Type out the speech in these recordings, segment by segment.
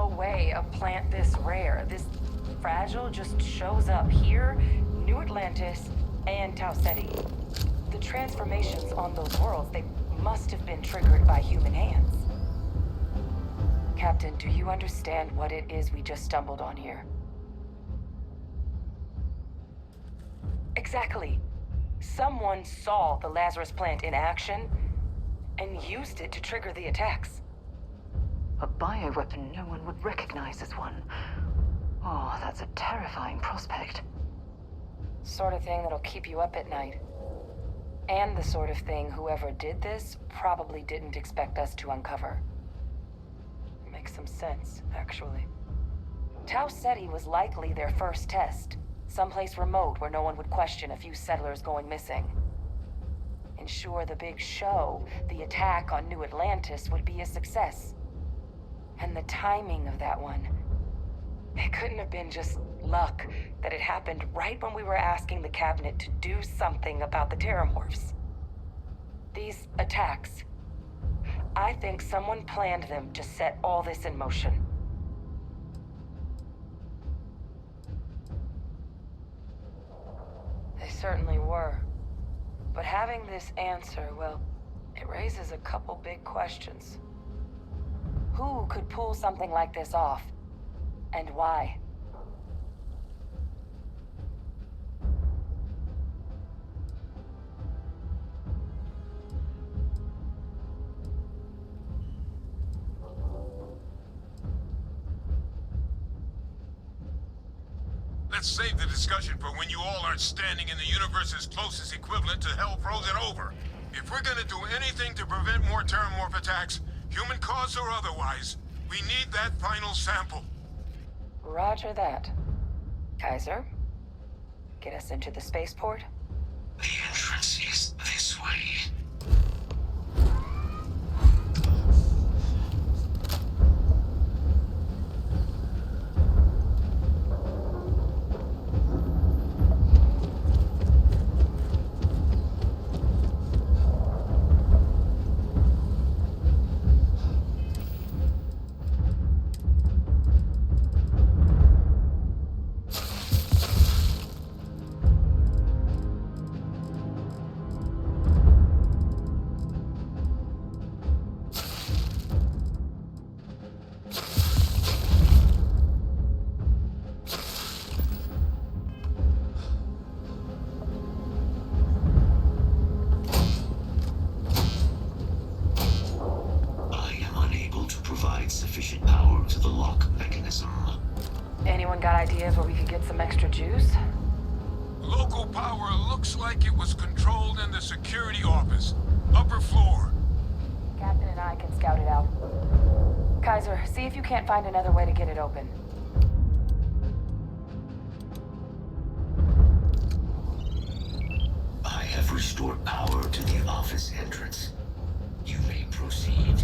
no way a plant this rare, this fragile, just shows up here, New Atlantis, and Tau Ceti. The transformations on those worlds, they must have been triggered by human hands. Captain, do you understand what it is we just stumbled on here? Exactly. Someone saw the Lazarus plant in action and used it to trigger the attacks. A bioweapon no one would recognize as one. Oh, that's a terrifying prospect. Sort of thing that'll keep you up at night. And the sort of thing whoever did this probably didn't expect us to uncover. Makes some sense, actually. Tau Ceti was likely their first test. Someplace remote where no one would question a few settlers going missing. Ensure the big show, the attack on New Atlantis, would be a success. And the timing of that one. It couldn't have been just luck that it happened right when we were asking the cabinet to do something about the Terrormorphs. These attacks, I think someone planned them to set all this in motion. They certainly were. But having this answer, well, it raises a couple big questions. Who could pull something like this off? And why? Let's save the discussion for when you all aren't standing in the universe's closest equivalent to hell frozen over. If we're gonna do anything to prevent more Terrormorph attacks, human caused or otherwise, we need that final sample. Roger that. Kaiser, get us into the spaceport? The entrance is this way. Sufficient power to the lock mechanism. Anyone got ideas where we could get some extra juice? Local power looks like it was controlled in the security office. Upper floor. Captain and I can scout it out. Kaiser, see if you can't find another way to get it open. I have restored power to the office entrance. You may proceed.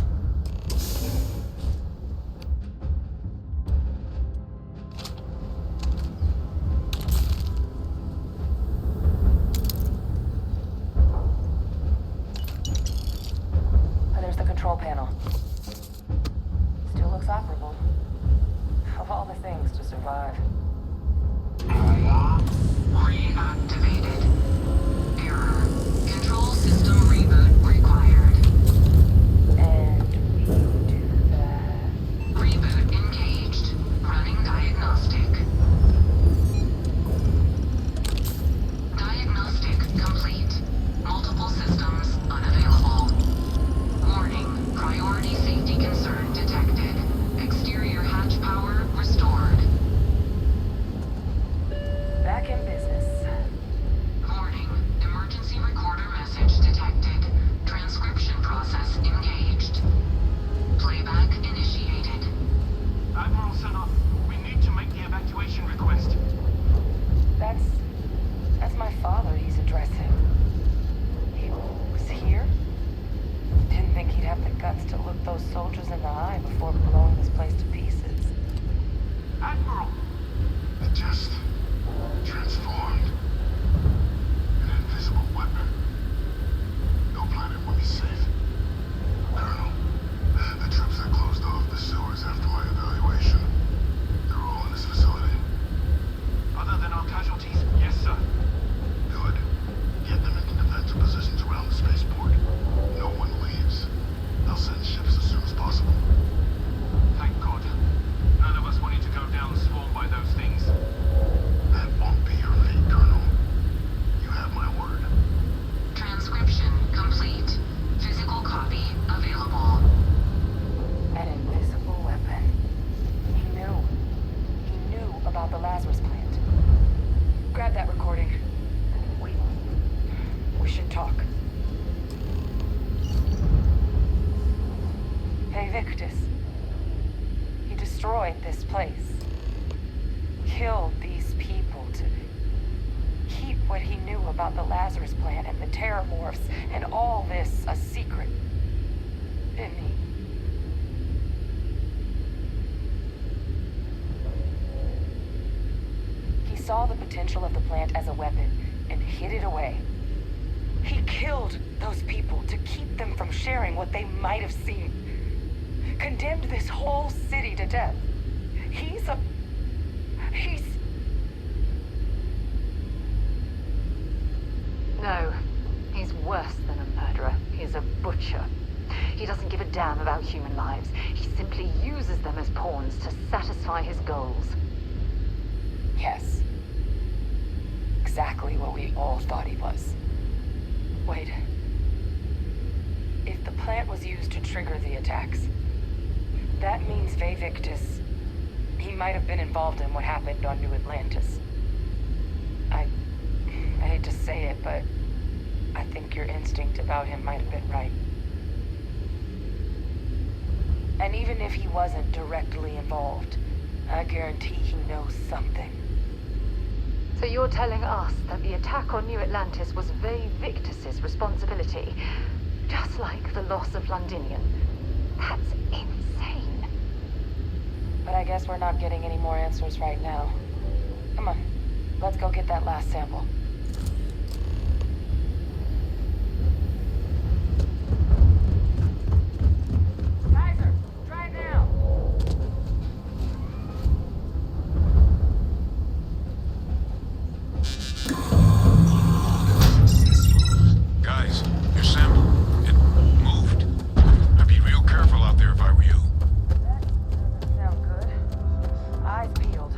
There's the control panel. Still looks operable. Of all the things to survive. Reactivated. Error. Control system reboot required. And we do that. Reboot engaged. Running diagnostic. Diagnostic complete. Multiple systems unavailable. Warning. Priority safety concern detected. Exterior hatch power restored. Back in business. Warning. Emergency recorder message detected. Victus. He destroyed this place. Killed these people to keep what he knew about the Lazarus plant and the Terrormorphs and all this a secret. Didn't he? He saw the potential of the plant as a weapon and hid it away. He killed those people to keep them from sharing what they might have seen. Condemned this whole city to death. He's... No, he's worse than a murderer. He's a butcher. He doesn't give a damn about human lives. He simply uses them as pawns to satisfy his goals. Yes. Exactly what we all thought he was. Wait. If the plant was used to trigger the attacks, that means Victus, he might have been involved in what happened on New Atlantis. I hate to say it, but I think your instinct about him might have been right. And even if he wasn't directly involved, I guarantee he knows something. So you're telling us that the attack on New Atlantis was Victus's responsibility, just like the loss of Londinium? That's insane. But I guess we're not getting any more answers right now. Come on, let's go get that last sample. Kaiser, try it now. Guys, your sample, it moved. I'd be real careful out there if I were you. That doesn't sound good. Eyes peeled.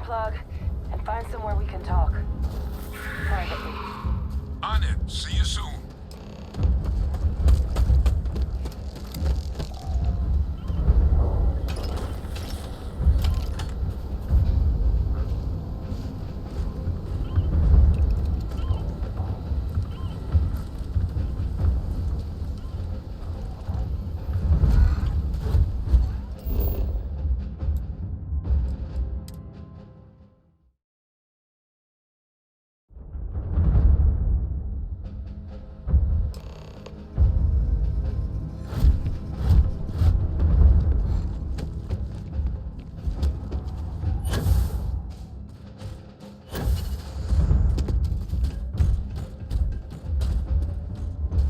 unplug and find somewhere we can talk. Privately. On it. See you soon.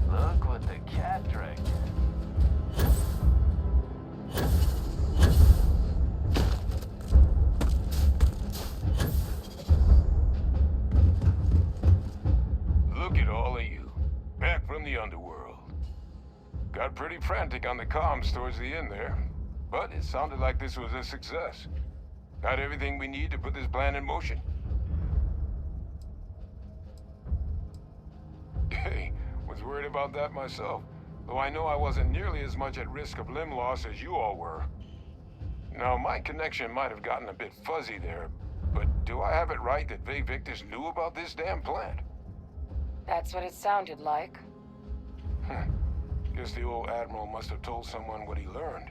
Look what the cat dragged in. Look at all of you. Back from the underworld. Got pretty frantic on the comms towards the end there. But it sounded like this was a success. Got everything we need to put this plan in motion. Hey, was worried about that myself. Though I know I wasn't nearly as much at risk of limb loss as you all were. Now, my connection might have gotten a bit fuzzy there, but do I have it right that Vae Victus knew about this damn plant? That's what it sounded like. Guess the old Admiral must have told someone what he learned.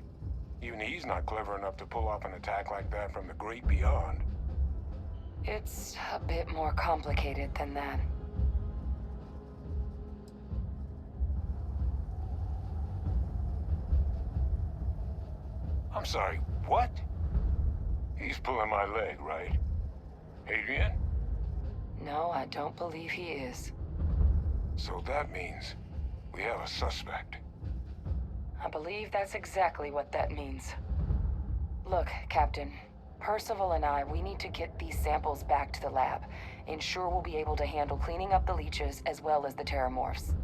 Even he's not clever enough to pull off an attack like that from the great beyond. It's a bit more complicated than that. I'm sorry, what? He's pulling my leg, right? Adrian? No, I don't believe he is. So that means we have a suspect. I believe that's exactly what that means. Look, Captain. Percival and we need to get these samples back to the lab. Ensure we'll be able to handle cleaning up the leeches as well as the Terrormorphs.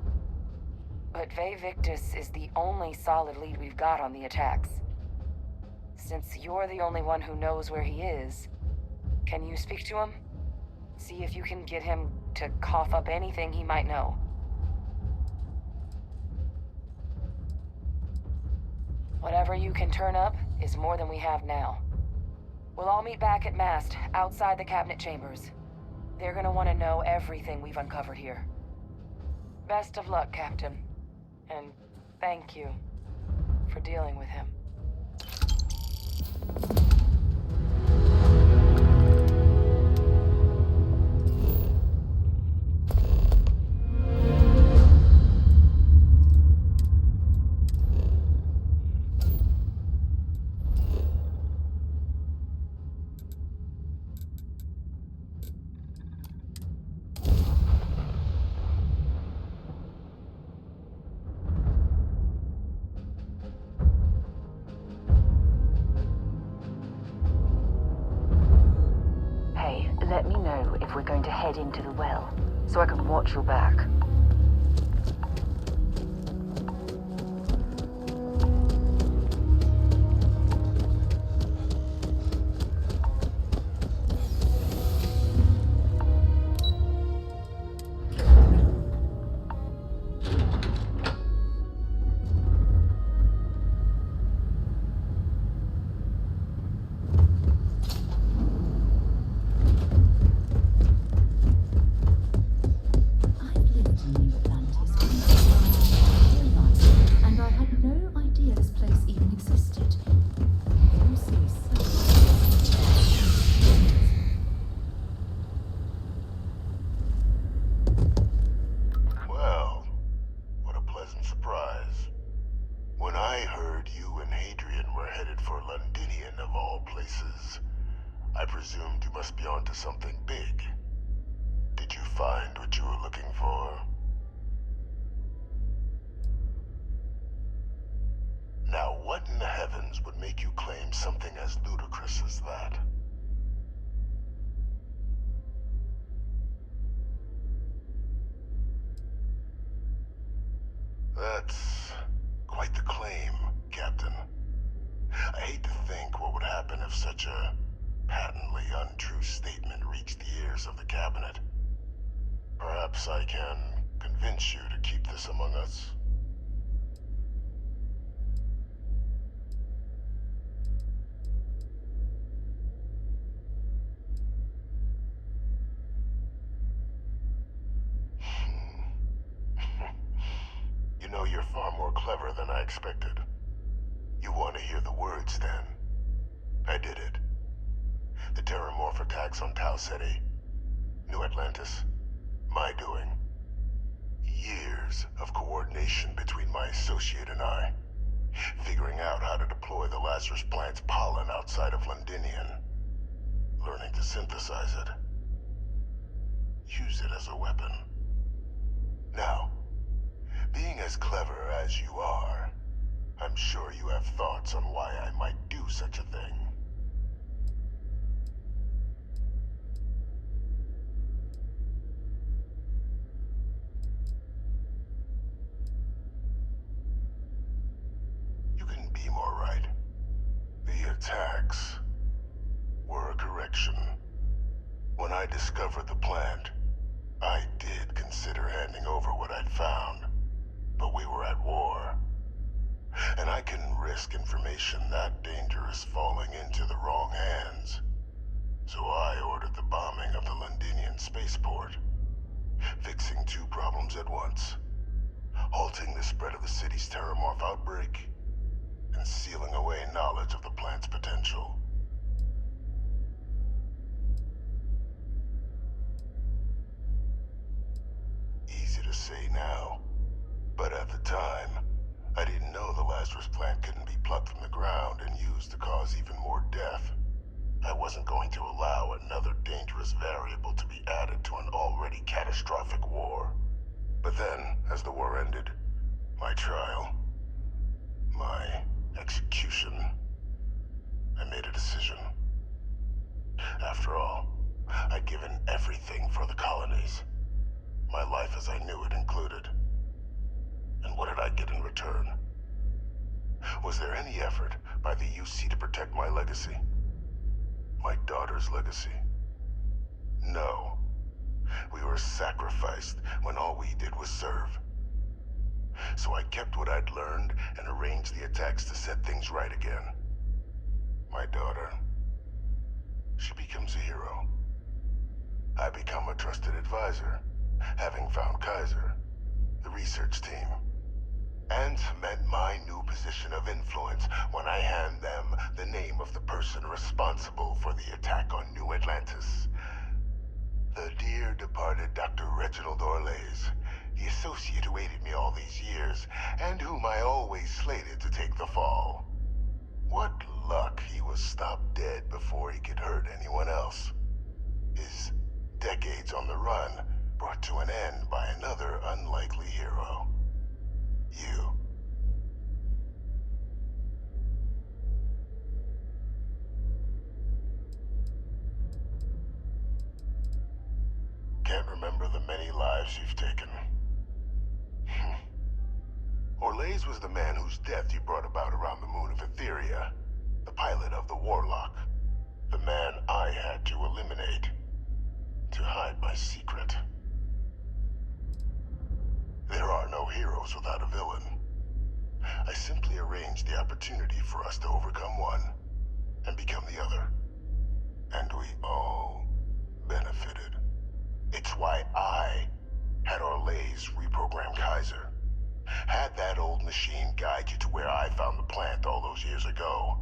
But Vae Victus is the only solid lead we've got on the attacks. Since you're the only one who knows where he is, can you speak to him? See if you can get him to cough up anything he might know. Whatever you can turn up is more than we have now. We'll all meet back at Mast, outside the cabinet chambers. They're gonna want to know everything we've uncovered here. Best of luck, Captain. And thank you for dealing with him. Let me know if we're going to head into the well, so I can watch your back. I presumed you must be onto something big. Did you find what you were looking for? Now, what in the heavens would make you claim something as ludicrous as that? That's quite the claim, Captain. I hate to think what would happen if such a patently untrue statement reached the ears of the cabinet. Perhaps I can convince you to keep this among us. You know, you're far more clever than I expected. You want to hear the words, then? I did it. The Terrormorph attacks on Tau Ceti, New Atlantis, my doing. Years of coordination between my associate and I, figuring out how to deploy the Lazarus plant's pollen outside of Londinian, learning to synthesize it, use it as a weapon. Now, being as clever as you are, I'm sure you have thoughts on why I might do such a thing. You couldn't be more right. The attacks were a correction. When I discovered the plant, I did consider handing over what I'd found, but we were at war. And I couldn't risk information that dangerous falling into the wrong hands. So I ordered the bombing of the Londinian spaceport, fixing two problems at once: halting the spread of the city's Terrormorph outbreak, and sealing away knowledge of the plant's potential. Easy to say now, but at the time, I didn't know the Lazarus plant couldn't be plucked from the ground and used to cause even more death. I wasn't going to allow another dangerous variable to be added to an already catastrophic war. But then, as the war ended, my trial, my execution, I made a decision. After all, I'd given everything for the colonies. My life as I knew it included. And what did I get in return? Was there any effort by the UC to protect my legacy? My daughter's legacy? No. We were sacrificed when all we did was serve. So I kept what I'd learned and arranged the attacks to set things right again. My daughter, she becomes a hero. I become a trusted advisor, having found Kaiser, the research team, and cement my new position of influence when I hand them the name of the person responsible for the attack on New Atlantis. The dear departed Dr. Reginald Orlays, the associate who aided me all these years, and whom I always slated to take the fall. What luck he was stopped dead before he could hurt anyone else. His decades on the run brought to an end by another unlikely hero. You. Can't remember the many lives you've taken. Orlays was the man whose death you brought about around the moon of Etheria, the pilot of the Warlock, the man I had to eliminate, to hide my secret. There are no heroes without a villain. I simply arranged the opportunity for us to overcome one and become the other. And we all benefited. It's why I had Orlays reprogram Kaiser. Had that old machine guide you to where I found the plant all those years ago.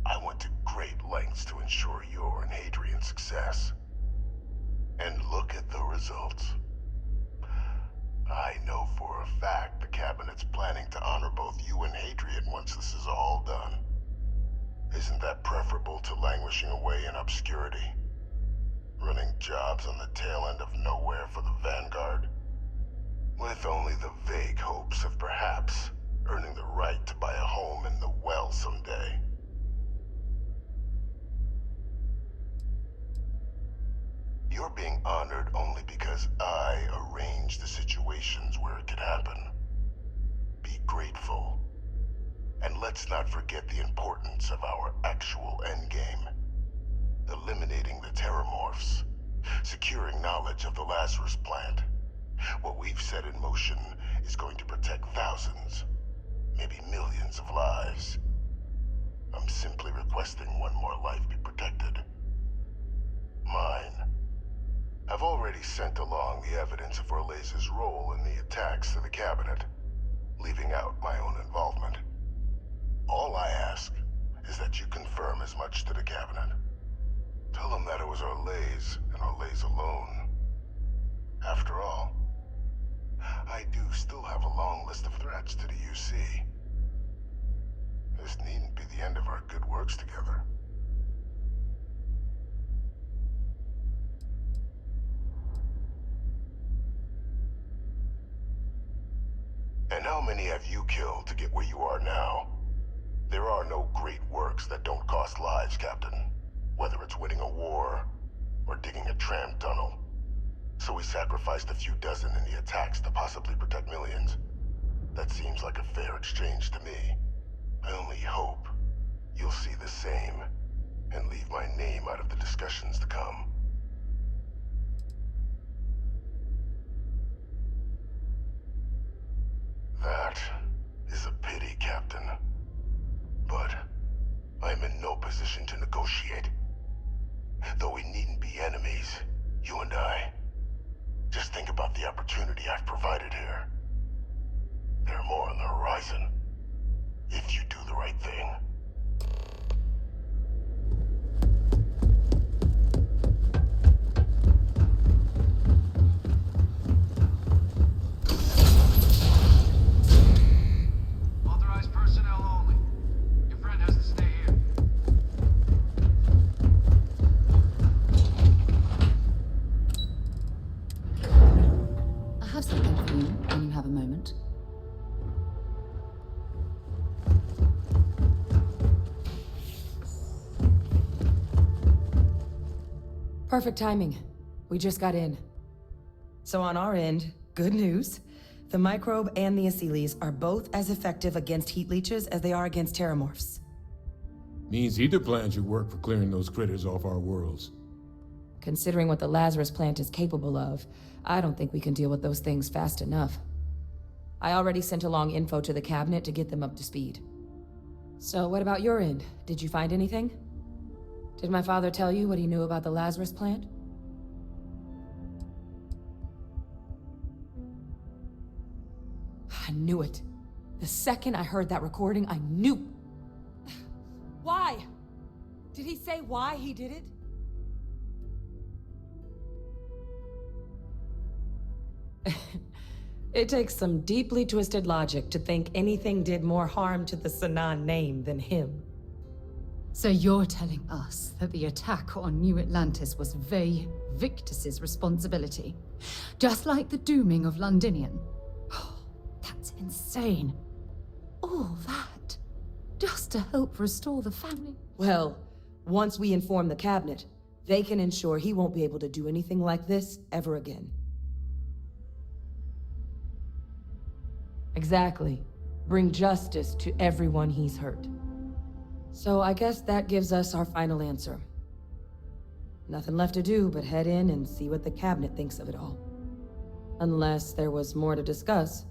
I went to great lengths to ensure your and Hadrian's success. And look at the results. I know for a fact the Cabinet's planning to honor both you and Hadrian once this is all done. Isn't that preferable to languishing away in obscurity? Running jobs on the tail end of nowhere for the Vanguard? With only the vague hopes of perhaps earning the right to buy a home in the well someday. You're being honored only because I arranged the situations where it could happen. Be grateful. And let's not forget the importance of our actual endgame. eliminating the Terrormorphs, securing knowledge of the Lazarus plant. What we've set in motion is going to protect thousands, maybe millions of lives. I'm simply requesting one more life be protected. Mine. I've already sent along the evidence of Orlez's role in the attacks to the cabinet, leaving out my own involvement. All I ask is that you confirm as much to the cabinet. Tell them that it was Orlez and Orlez alone. After all, I do still have a long list of threats to the UC. This needn't be the end of our good works together. And how many have you killed to get where you are now? There are no great works that don't cost lives, Captain. Whether it's winning a war, or digging a tram tunnel. So we sacrificed a few dozen in the attacks to possibly protect millions. That seems like a fair exchange to me. I only hope you'll see the same, and leave my name out of the discussions to come. That is a pity, Captain. But I'm in no position to negotiate. Though we needn't be enemies, you and I. Just think about the opportunity I've provided here. There are more on the horizon. If you do the right thing. Authorized personnel only. Your friend has to stay here. I have something for you when you have a moment. Perfect timing. We just got in. So on our end, good news. The microbe and the Asylees are both as effective against heat leeches as they are against terramorphs. Means either plan should work for clearing those critters off our worlds. Considering what the Lazarus plant is capable of, I don't think we can deal with those things fast enough. I already sent along info to the cabinet to get them up to speed. So what about your end? Did you find anything? Did my father tell you what he knew about the Lazarus plant? I knew it. The second I heard that recording, I knew. Why? Did he say why he did it? It takes some deeply twisted logic to think anything did more harm to the Sanan name than him. So you're telling us that the attack on New Atlantis was Victus's responsibility? Just like the dooming of Londinian? Oh, that's insane. All that, just to help restore the family? Well, once we inform the cabinet, they can ensure he won't be able to do anything like this ever again. Exactly. Bring justice to everyone he's hurt. So I guess that gives us our final answer. Nothing left to do but head in and see what the cabinet thinks of it all. Unless there was more to discuss.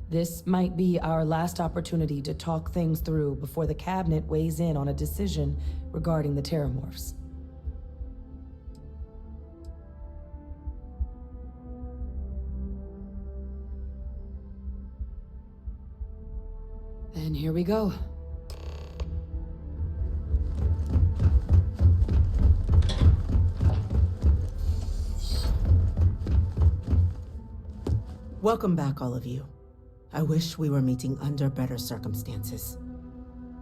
This might be our last opportunity to talk things through before the cabinet weighs in on a decision regarding the Terrormorphs. Then here we go. Welcome back, all of you. I wish we were meeting under better circumstances.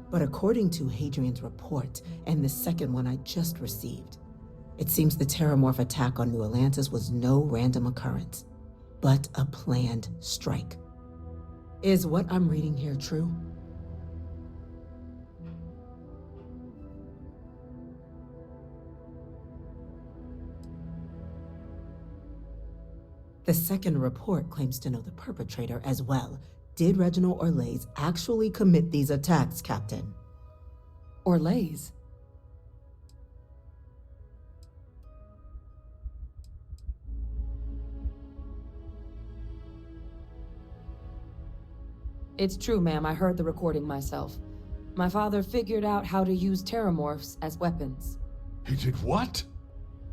But according to Hadrian's report, and the second one I just received, it seems the Terrormorph attack on New Atlantis was no random occurrence, but a planned strike. Is what I'm reading here true? The second report claims to know the perpetrator as well. Did Reginald Orlez actually commit these attacks, Captain? Orlez? It's true, ma'am. I heard the recording myself. My father figured out how to use terrormorphs as weapons. He did what?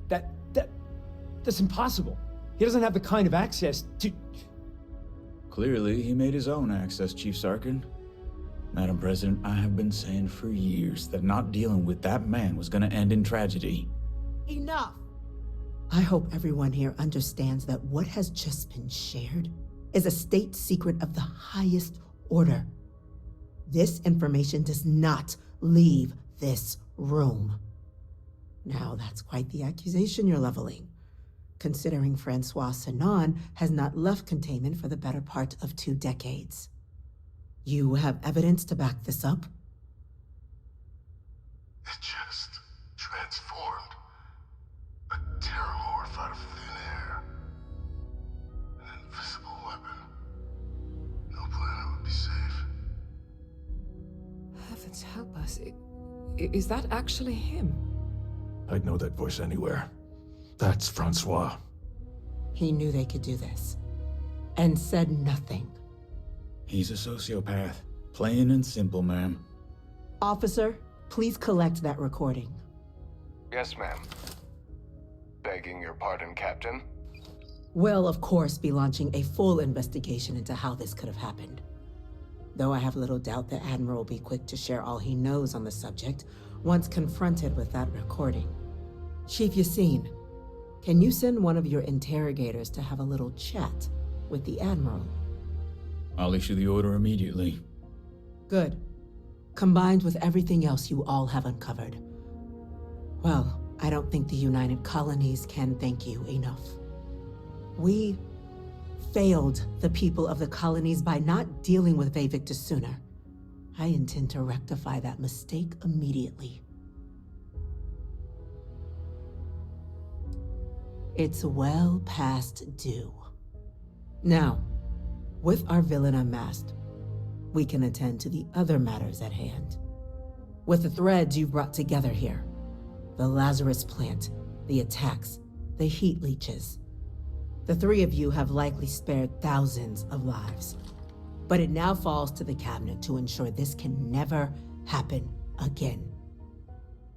That's impossible. He doesn't have the kind of access to... Clearly, he made his own access, Chief Sarkin. Madam President, I have been saying for years that not dealing with that man was gonna end in tragedy. Enough! I hope everyone here understands that what has just been shared is a state secret of the highest order. This information does not leave this room. Now, that's quite the accusation you're leveling, considering Francois Sanon has not left containment for the better part of 2 decades. You have evidence to back this up? It just transformed. A terrormorph out of thin air. An invisible weapon. No planet would be safe. Heavens help us. Is that actually him? I'd know that voice anywhere. That's Francois. He knew they could do this, and said nothing. He's a sociopath. Plain and simple, ma'am. Officer, please collect that recording. Yes, ma'am. Begging your pardon, Captain. We'll, of course, be launching a full investigation into how this could have happened. Though I have little doubt the Admiral will be quick to share all he knows on the subject once confronted with that recording. Chief Yassine, can you send one of your interrogators to have a little chat with the Admiral? I'll issue the order immediately. Good. Combined with everything else you all have uncovered. Well, I don't think the United Colonies can thank you enough. We failed the people of the colonies by not dealing with Vavictus sooner. I intend to rectify that mistake immediately. It's well past due. Now, with our villain unmasked, we can attend to the other matters at hand. With the threads you've brought together here, the Lazarus plant, the attacks, the heat leeches, the 3 of you have likely spared thousands of lives. But it now falls to the Cabinet to ensure this can never happen again.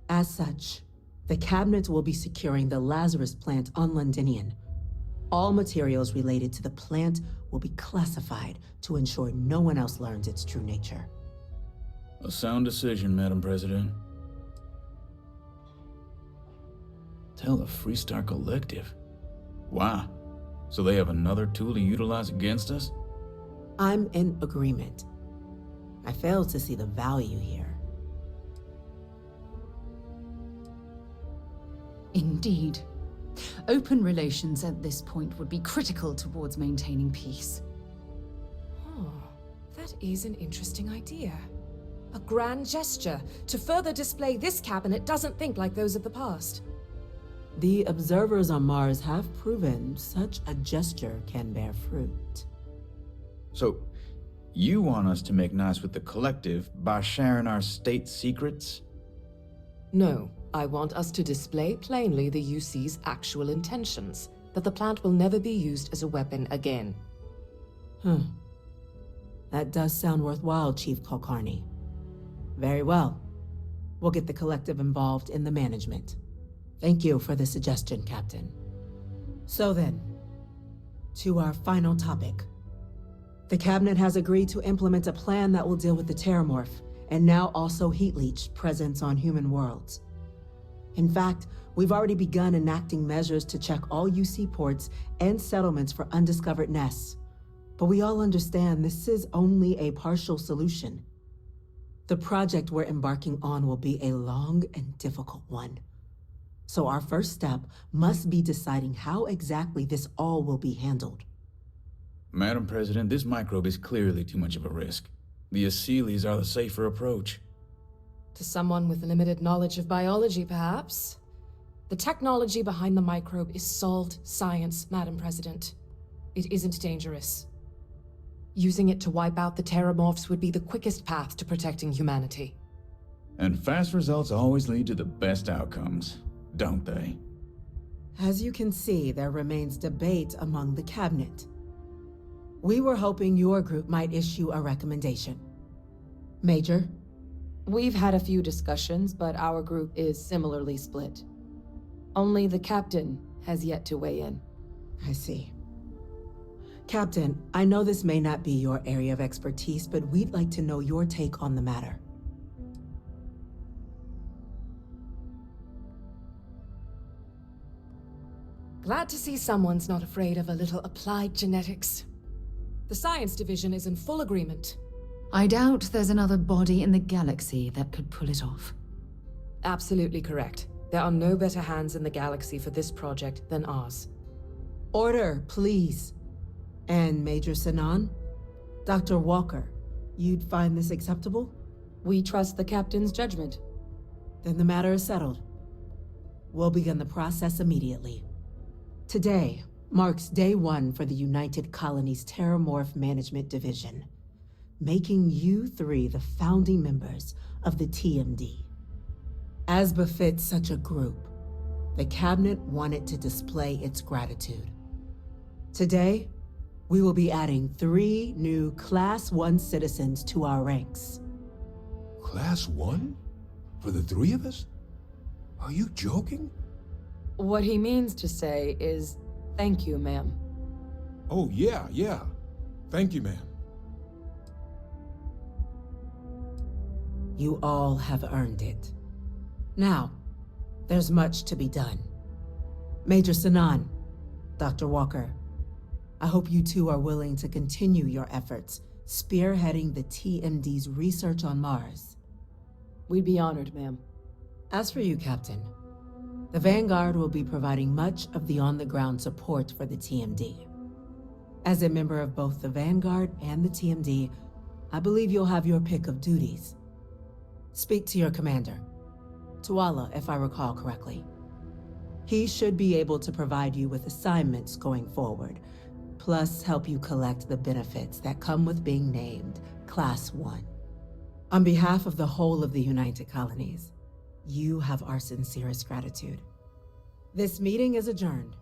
As such, the Cabinet will be securing the Lazarus plant on Londinian. All materials related to the plant will be classified to ensure no one else learns its true nature. A sound decision, Madam President. Tell the Freestar Collective. Wow. So they have another tool to utilize against us? I'm in agreement. I fail to see the value here. Indeed. Open relations at this point would be critical towards maintaining peace. Oh, that is an interesting idea. A grand gesture to further display this cabinet doesn't think like those of the past. The observers on Mars have proven such a gesture can bear fruit. So, you want us to make nice with the Collective by sharing our state secrets? No, I want us to display plainly the UC's actual intentions, that the plant will never be used as a weapon again. That does sound worthwhile, Chief Kulkarni. Very well. We'll get the Collective involved in the management. Thank you for the suggestion, Captain. So then, to our final topic. The Cabinet has agreed to implement a plan that will deal with the Terrormorph, and now also Heat Leech presence on human worlds. In fact, we've already begun enacting measures to check all UC ports and settlements for undiscovered nests. But we all understand this is only a partial solution. The project we're embarking on will be a long and difficult one. So our first step must be deciding how exactly this all will be handled. Madam President, this microbe is clearly too much of a risk. The Aseles are the safer approach. To someone with limited knowledge of biology, perhaps. The technology behind the microbe is solved science, Madam President. It isn't dangerous. Using it to wipe out the Terrormorphs would be the quickest path to protecting humanity. And fast results always lead to the best outcomes, don't they? As you can see, there remains debate among the Cabinet. We were hoping your group might issue a recommendation. Major? We've had a few discussions, but our group is similarly split. Only the captain has yet to weigh in. I see. Captain, I know this may not be your area of expertise, but we'd like to know your take on the matter. Glad to see someone's not afraid of a little applied genetics. The science division is in full agreement. I doubt there's another body in the galaxy that could pull it off. Absolutely correct. There are no better hands in the galaxy for this project than ours. Order, please. And Major Sinan? Dr. Walker, you'd find this acceptable? We trust the captain's judgment. Then the matter is settled. We'll begin the process immediately. Today marks day 1 for the United Colony's Terrormorph Management Division, making you 3 the founding members of the TMD. As befits such a group, the Cabinet wanted to display its gratitude. Today, we will be adding 3 new Class 1 citizens to our ranks. Class 1? For the 3 of us? Are you joking? What he means to say is, thank you, ma'am. Oh, yeah. Thank you, ma'am. You all have earned it. Now, there's much to be done. Major Sinan, Dr. Walker, I hope you two are willing to continue your efforts spearheading the TMD's research on Mars. We'd be honored, ma'am. As for you, Captain, the Vanguard will be providing much of the on-the-ground support for the TMD. As a member of both the Vanguard and the TMD, I believe you'll have your pick of duties. Speak to your commander, Tuala, if I recall correctly. He should be able to provide you with assignments going forward, plus help you collect the benefits that come with being named Class 1. On behalf of the whole of the United Colonies, you have our sincerest gratitude. This meeting is adjourned.